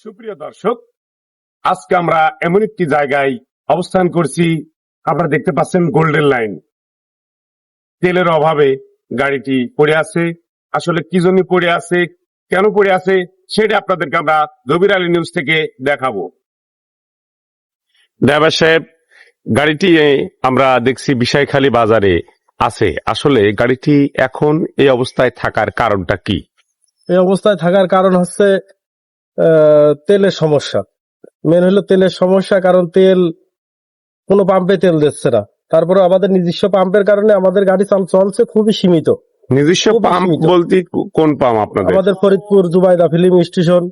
সুপ্রিয় দর্শক, আজকে আমরা এমন একটি জায়গায় অবস্থান করছি। আপনারা দেখতে পাচ্ছেন গোল্ডেন লাইন। তেলের অভাবে গাড়িটি পড়ে আছে। আসলে কি জন্য পড়ে আছে, কেন পড়ে আছে, সেটা আপনাদেরকে আমরা জবির আলী নিউজ থেকে দেখাবো। ড্রাইভার সাহেব, গাড়িটি আমরা দেখছি বিষয়খালী বাজারে আছে। আসলে গাড়িটি এখন এই অবস্থায় থাকার কারণটা কি? এই অবস্থায় থাকার কারণ হচ্ছে তেলের সমস্যা। মেন হলো তেলের সমস্যা, কারণ তেল কোনো পাম্পে তেল দিচ্ছে না। তারপরে আমাদের নিজস্ব পাম্পের কারণে আমাদের গাড়ি চলছে খুবই সীমিত। নিজস্ব খুবই পাম্প সীমিত। বলতে কোন পাম্প আপনাদের? আমাদের ফরিদপুর জুবাইদা ফিলিং স্টেশন,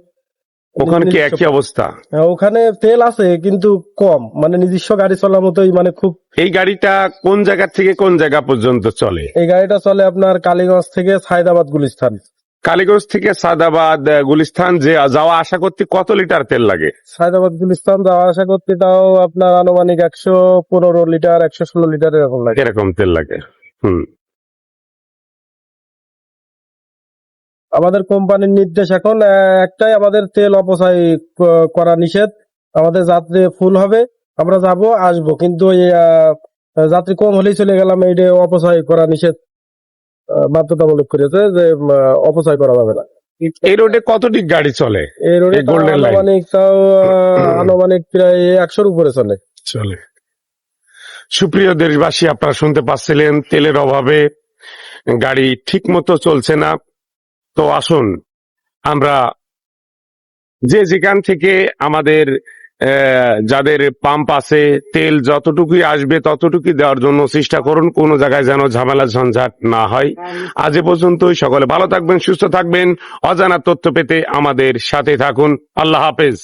ওখানে কি নিজস্ব একই পাম্প। অবস্থা? ওখানে তেল আছে কিন্তু কম, মানে নিজস্ব গাড়ি চলার মতোই, মানে খুব। এই গাড়িটা কোন জায়গা থেকে কোন জায়গা পর্যন্ত চলে? এই গাড়িটা চলে আপনার কালীগঞ্জ থেকে সায়দাবাদ গুলিস্তান। কালীগঞ্জ থেকে সাদাবাদ গুলিস্তান যে যাওয়া আসা করতে কত লিটার তেল লাগে? সায়দাবাদ গুলিস্তান যাওয়া আসা করতে তাও আপনার আনুমানিক 115 লিটার 116 লিটার এরকম লাগে। এরকম তেল লাগে। আমাদের কোম্পানির নির্দেশ এখন একটাই, আমাদের তেল অপচয় করা নিষেধ। আমাদের যাত্রী ফুল হবে, আমরা যাব আসবো, কিন্তু ওই যাত্রী কম হলেই চলে গেলাম, এইটা অপচয় করা নিষেধ বাধ্যতামূলক করেছে যে অপচয় করা যাবে না। এই রোডে কতটি গাড়ি চলে? এই রোডে এই গোল্ডেন লাইন আনুমানিক আনুমানিক প্রায় 100-র উপরে চলে। চলে। সুপ্রিয় দেশবাসী, আপনারা শুনতে পাচ্ছিলেন তেলের অভাবে গাড়ি ঠিক মতো চলছে না। তো আসুন আমরা যে যেখান থেকে আমাদের যাদের পাম্প আছে, তেল যতটুকুই আসবে ততটুকুই দেওয়ার জন্য চেষ্টা করুন। কোনো জায়গায় যেন ঝামেলা ঝঞ্ঝাট না হয়। আজ এ পর্যন্তই। সকলে ভালো থাকবেন, সুস্থ থাকবেন। অজানা তথ্য পেতে আমাদের সাথে থাকুন। আল্লাহ হাফেজ।